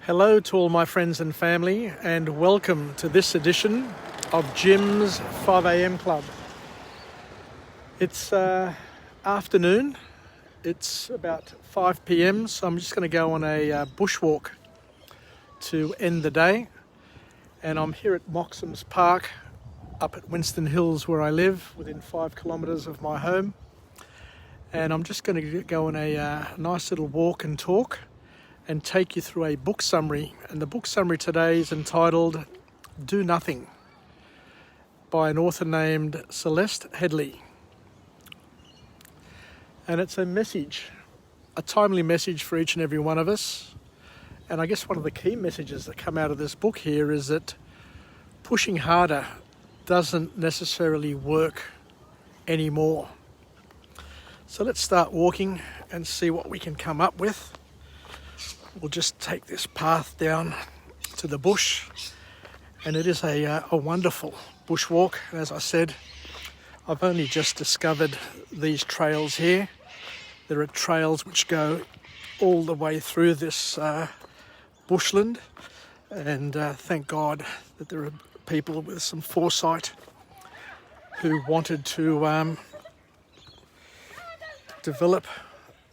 Hello to all my friends and family, and welcome to this edition of Jim's 5am Club. It's afternoon, it's about 5pm, so I'm just going to go on a bushwalk to end the day. And I'm here at Moxham's Park up at Winston Hills where I live, within 5 kilometres of my home. And I'm just going to go on a nice little walk and talk and take you through a book summary. And the book summary today is entitled Do Nothing by an author named Celeste Headlee. And it's a message, a timely message for each and every one of us. And I guess one of the key messages that come out of this book here is that pushing harder doesn't necessarily work anymore. So let's start walking and see what we can come up with. We'll just take this path down to the bush, and it is a wonderful bushwalk. As I said, I've only just discovered these trails here. There are trails which go all the way through this bushland, and thank God that there are people with some foresight who wanted to develop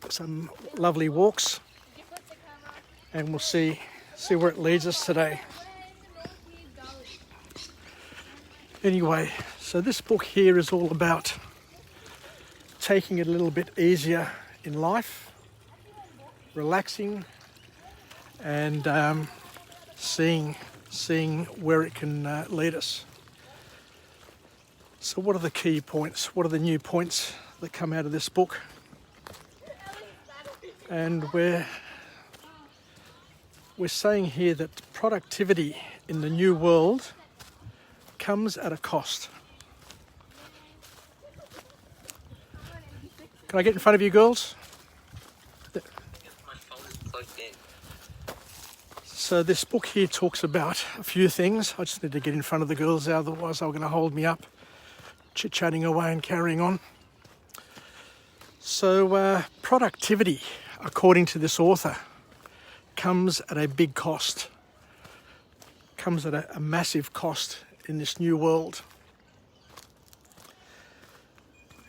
some lovely walks. And we'll see where it leads us today. Anyway, so this book here is all about taking it a little bit easier in life, relaxing, and seeing where it can lead us. So what are the key points? What are the new points that come out of this book? And we're saying here that productivity in the new world comes at a cost. Can I get in front of you girls? My phone is plugged in. So this book here talks about a few things. I just need to get in front of the girls, otherwise they're going to hold me up, chit-chatting away and carrying on. So productivity, according to this author, comes at a big cost, comes at a massive cost in this new world.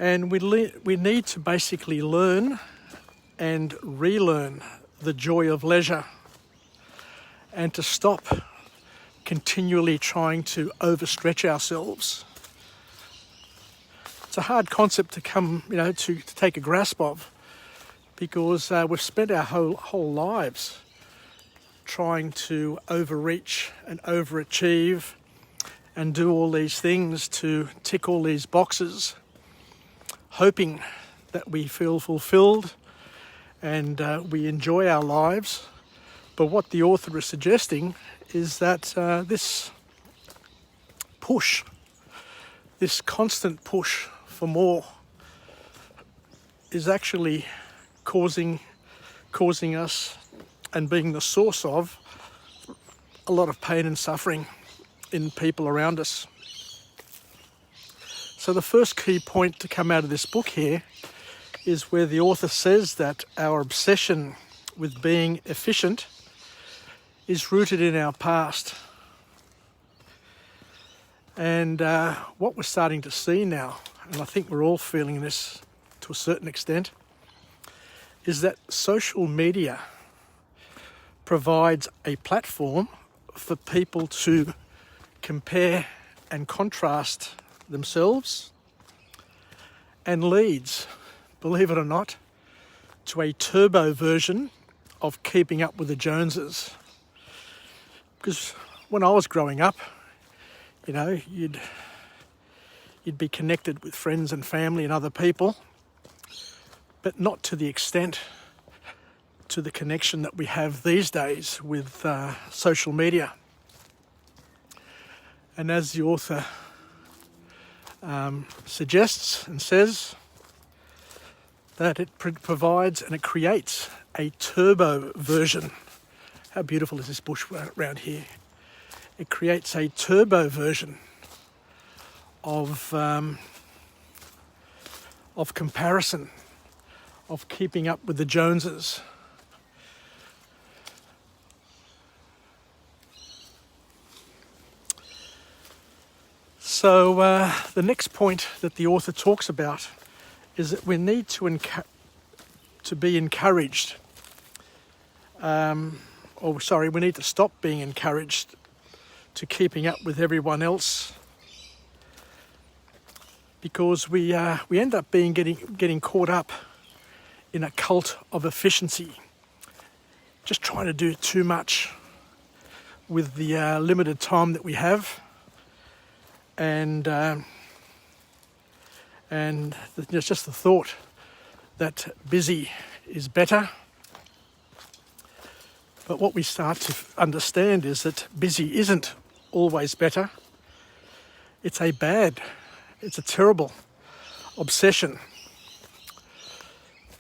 And we need to basically learn and relearn the joy of leisure, and to stop continually trying to overstretch ourselves. It's a hard concept to come, to take a grasp of, because we've spent our whole lives trying to overreach and overachieve and do all these things to tick all these boxes, hoping that we feel fulfilled and we enjoy our lives. But what the author is suggesting is that this push, this constant push for more, is actually causing us and being the source of a lot of pain and suffering in people around us. So the first key point to come out of this book here is where the author says that our obsession with being efficient is rooted in our past. And what we're starting to see now, and I think we're all feeling this to a certain extent, is that social media provides a platform for people to compare and contrast themselves, and leads, believe it or not, to a turbo version of keeping up with the Joneses. Because when I was growing up, you'd be connected with friends and family and other people, but not to the extent to the connection that we have these days with social media. And as the author suggests and says, that it provides and it creates a turbo version. How beautiful is this bush around here? It creates a turbo version of comparison, of keeping up with the Joneses. So the next point that the author talks about is that we need to be encouraged. We need to stop being encouraged to keeping up with everyone else, because we end up getting caught up in a cult of efficiency, just trying to do too much with the limited time that we have, and there's just the thought that busy is better. But what we start to understand is that busy isn't always better. It's a terrible obsession.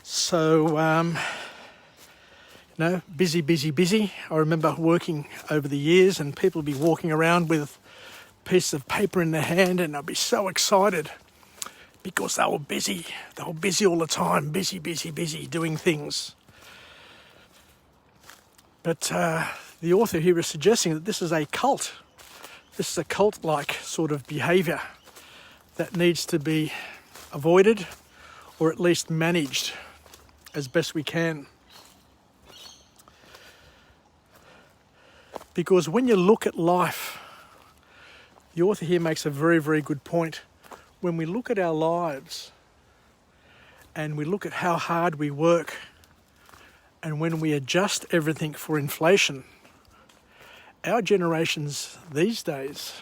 So, busy, busy, busy. I remember working over the years and people would be walking around with a piece of paper in their hand, and I'd be so excited because they were busy. They were busy all the time, busy, busy, busy, doing things. But the author here is suggesting that this is a cult. This is a cult-like sort of behaviour that needs to be avoided, or at least managed as best we can. Because when you look at life, the author here makes a very, very good point. When we look at our lives and we look at how hard we work, and when we adjust everything for inflation, our generations these days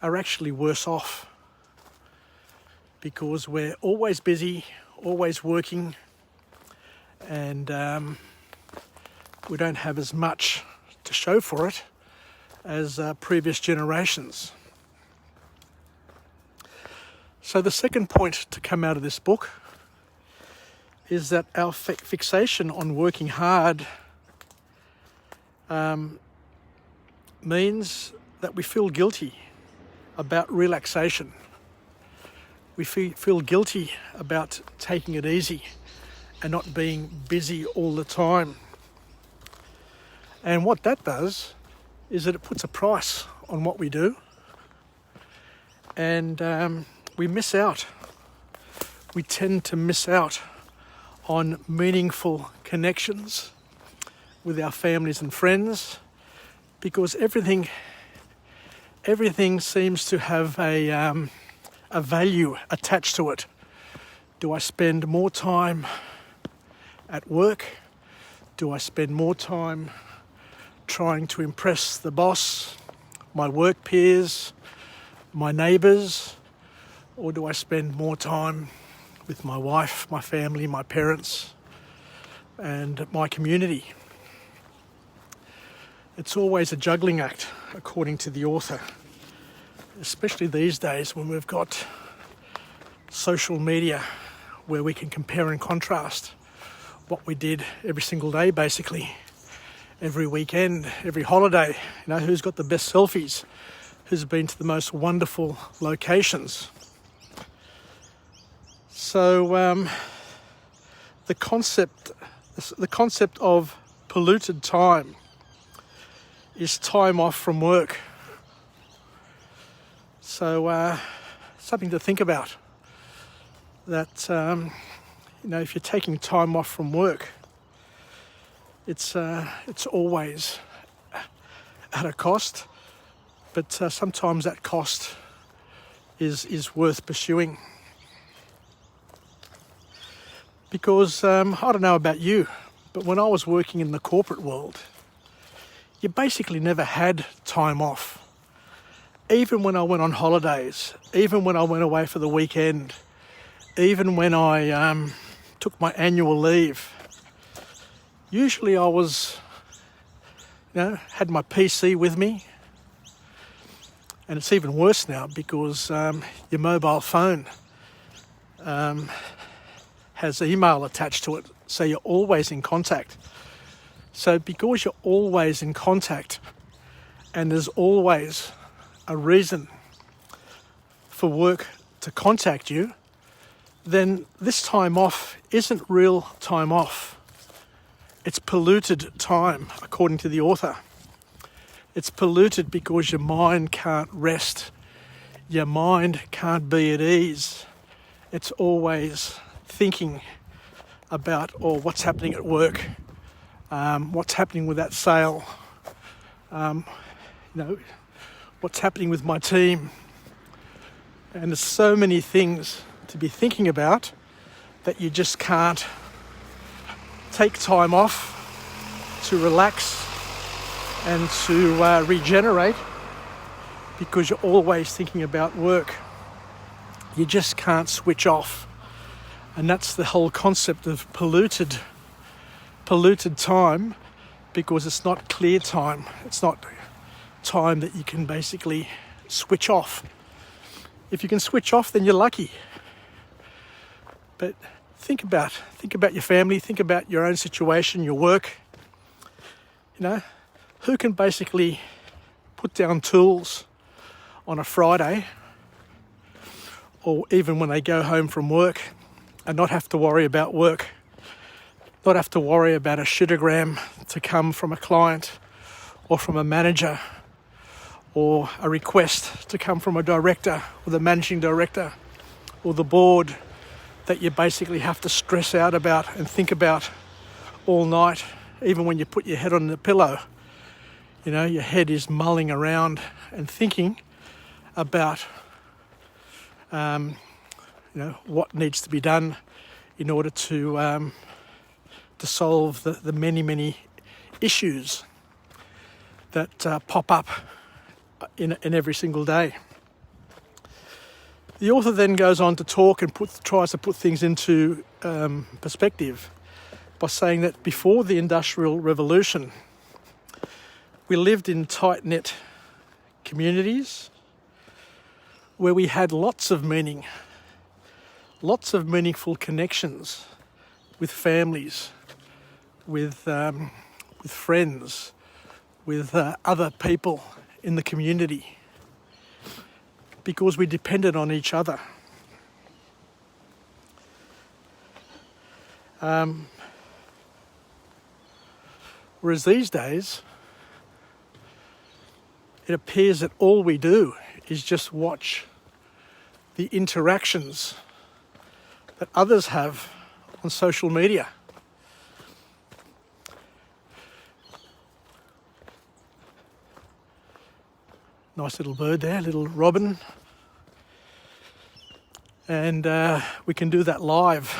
are actually worse off, because we're always busy, always working, and we don't have as much to show for it as previous generations. So the second point to come out of this book is that our fixation on working hard means that we feel guilty about relaxation. We feel guilty about taking it easy and not being busy all the time. And what that does is that it puts a price on what we do, and we miss out. We tend to miss out on meaningful connections with our families and friends, because everything seems to have a value attached to it. Do I spend more time at work? Do I spend more time trying to impress the boss, my work peers, my neighbours? Or do I spend more time with my wife, my family, my parents, and my community? It's always a juggling act, according to the author, especially these days when we've got social media where we can compare and contrast what we did every single day, basically, every weekend, every holiday. Who's got the best selfies, who's been to the most wonderful locations. So the concept of polluted time is time off from work. So something to think about. That if you're taking time off from work, it's always at a cost, but sometimes that cost is worth pursuing. Because I don't know about you, but when I was working in the corporate world, you basically never had time off. Even when I went on holidays, even when I went away for the weekend, even when I took my annual leave, usually I was, had my PC with me. And it's even worse now because your mobile phone has email attached to it, so you're always in contact. So because you're always in contact and there's always a reason for work to contact you, then this time off isn't real time off. It's polluted time, according to the author. It's polluted because your mind can't rest. your mind can't be at ease. It's always thinking about, what's happening at work, what's happening with that sale, what's happening with my team. And there's so many things to be thinking about that you just can't take time off to relax and to regenerate, because you're always thinking about work. You just can't switch off. And that's the whole concept of polluted time, because it's not clear time. It's not time that you can basically switch off. If you can switch off, then you're lucky. But think about your family, think about your own situation, your work. Who can basically put down tools on a Friday, or even when they go home from work, and not have to worry about work, not have to worry about a shitagram to come from a client or from a manager, or a request to come from a director or the managing director or the board that you basically have to stress out about and think about all night. Even when you put your head on the pillow, your head is mulling around and thinking about what needs to be done in order to solve the many issues that pop up in every single day. The author then goes on to talk and tries to put things into perspective by saying that before the Industrial Revolution, we lived in tight-knit communities where we had lots of meaningful connections with families, with friends, with other people in the community, because we depended on each other. Whereas these days, it appears that all we do is just watch the interactions that others have on social media. Nice little bird there, little robin. And we can do that live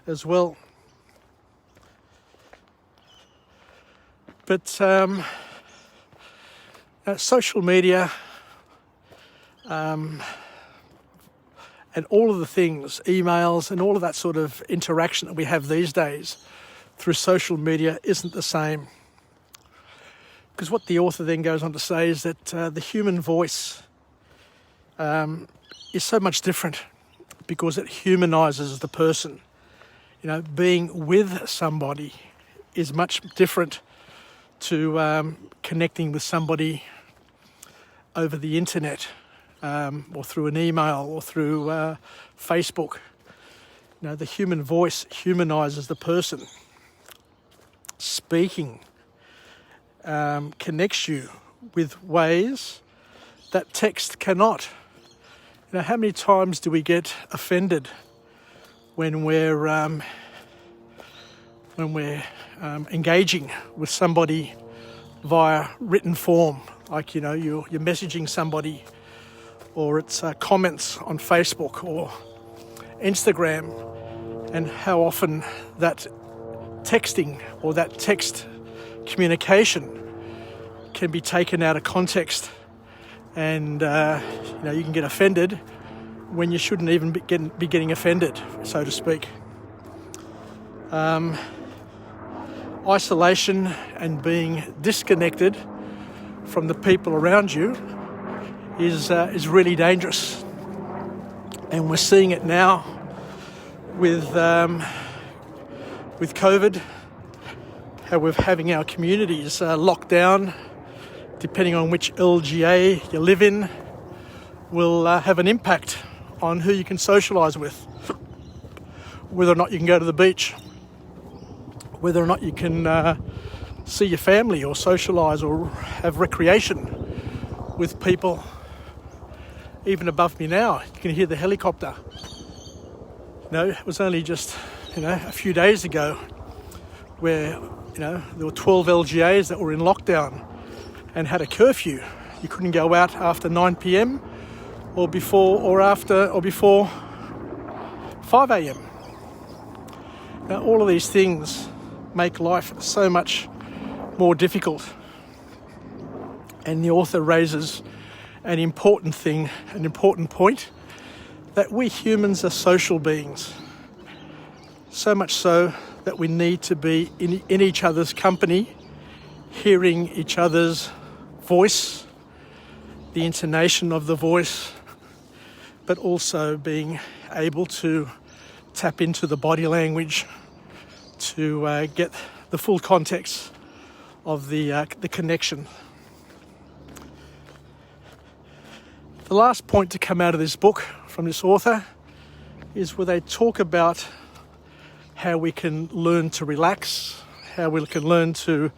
as well. But social media and all of the things, emails and all of that sort of interaction that we have these days through social media isn't the same. Because what the author then goes on to say is that the human voice is so much different, because it humanises the person. Being with somebody is much different to connecting with somebody over the internet, or through an email, or through Facebook. The human voice humanises the person. Speaking connects you with ways that text cannot. How many times do we get offended when we're engaging with somebody via written form, like you're messaging somebody, or it's comments on Facebook or Instagram, and how often that texting or that text communication can be taken out of context, and you can get offended when you shouldn't even be getting offended, so to speak. Isolation and being disconnected from the people around you is really dangerous, and we're seeing it now with COVID. How we're having our communities locked down, depending on which LGA you live in, will have an impact on who you can socialise with, whether or not you can go to the beach, whether or not you can see your family or socialise or have recreation with people. even above me now, you can hear the helicopter. It was only just, a few days ago where, there were 12 LGAs that were in lockdown and had a curfew. You couldn't go out after 9 p.m. or before 5 a.m. Now, all of these things make life so much more difficult. And the author raises an important point, that we humans are social beings. So much so that we need to be in each other's company, hearing each other's voice, the intonation of the voice, but also being able to tap into the body language to get the full context of the connection. The last point to come out of this book from this author is where they talk about how we can learn to relax, how we can learn to,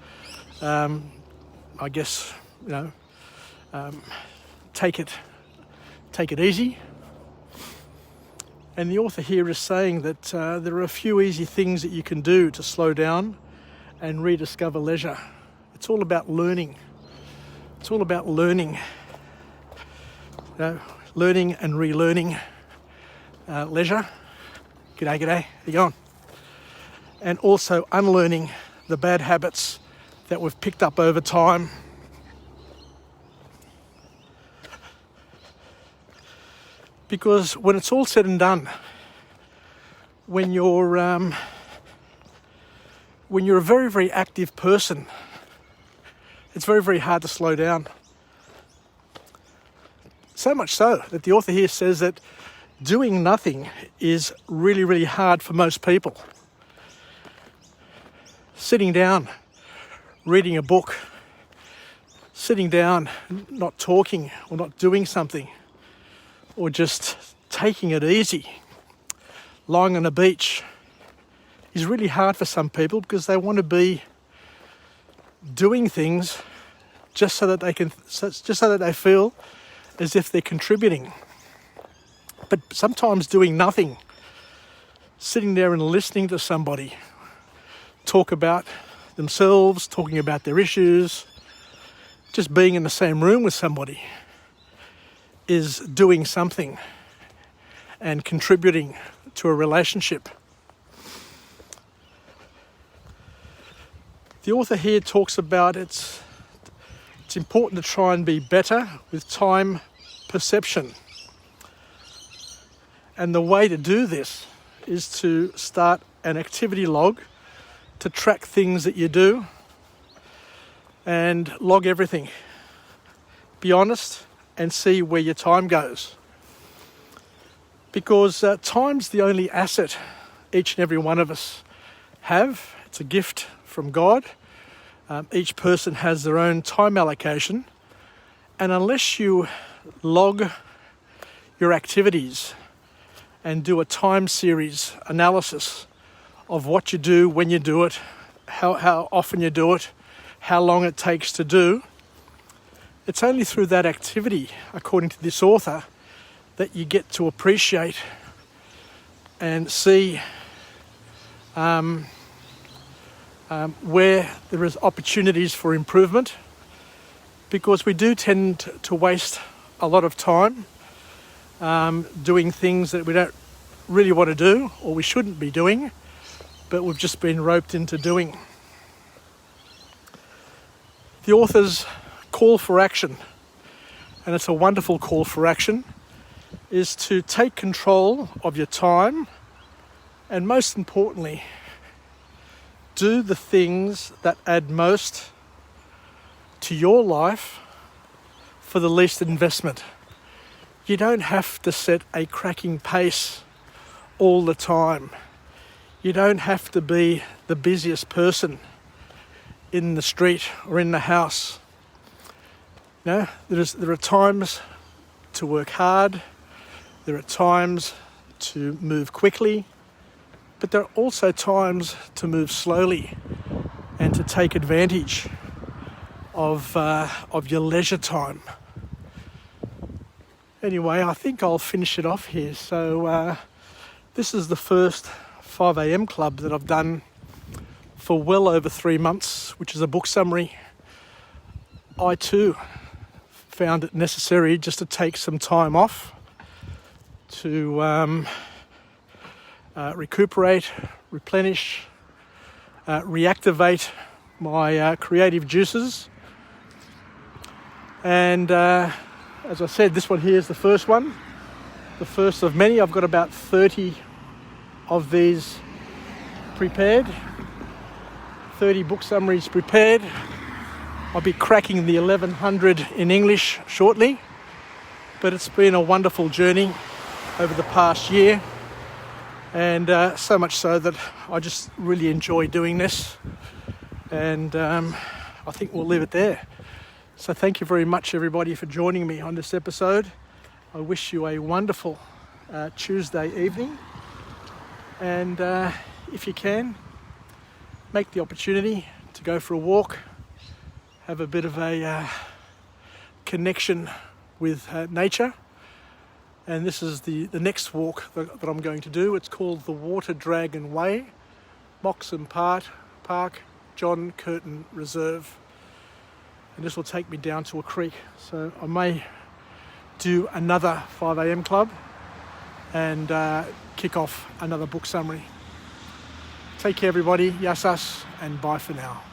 take it easy. And the author here is saying that there are a few easy things that you can do to slow down and rediscover leisure. It's all about learning. It's all about learning. Learning and relearning leisure. G'day, how you going? And also unlearning the bad habits that we've picked up over time. Because when it's all said and done, when you're a very, very active person, it's very, very hard to slow down. So much so that the author here says that doing nothing is really, really hard for most people. Sitting down, reading a book, sitting down, not talking or not doing something, or just taking it easy, lying on a beach, is really hard for some people because they want to be doing things just so that they feel as if they're contributing. But sometimes doing nothing, sitting there and listening to somebody talk about themselves, talking about their issues, just being in the same room with somebody is doing something and contributing to a relationship. The author here talks about it's important to try and be better with time perception. And the way to do this is to start an activity log to track things that you do and log everything. Be honest and see where your time goes. Because time's the only asset each and every one of us have. It's a gift from God. Each person has their own time allocation. And unless you log your activities and do a time series analysis of what you do, when you do it, how often you do it, how long it takes to do, it's only through that activity, according to this author, that you get to appreciate and see where there is opportunities for improvement, because we do tend to waste a lot of time doing things that we don't really want to do or we shouldn't be doing, but we've just been roped into doing. The author's call for action, and it's a wonderful call for action, is to take control of your time and, most importantly, do the things that add most to your life for the least investment. You don't have to set a cracking pace all the time. You don't have to be the busiest person in the street or in the house. There are times to work hard. There are times to move quickly. But there are also times to move slowly and to take advantage of your leisure time. Anyway, I think I'll finish it off here. So this is the first 5 a.m. club that I've done for well over 3 months, which is a book summary. I too found it necessary just to take some time off to recuperate, replenish, reactivate my creative juices. And as I said, this one here is the first one, the first of many. I've got about 30 of these prepared, 30 book summaries prepared. I'll be cracking the 1100 in English shortly, but it's been a wonderful journey over the past year, and so much so that I just really enjoy doing this, and I think we'll leave it there. So thank you very much, everybody, for joining me on this episode. I wish you a wonderful Tuesday evening, and if you can, make the opportunity to go for a walk, have a bit of a connection with nature. And this is the next walk that I'm going to do. It's called the Water Dragon Way, Moxham Park, John Curtin Reserve. And this will take me down to a creek. So I may do another 5 a.m. club and kick off another book summary. Take care, everybody. Yassas, and bye for now.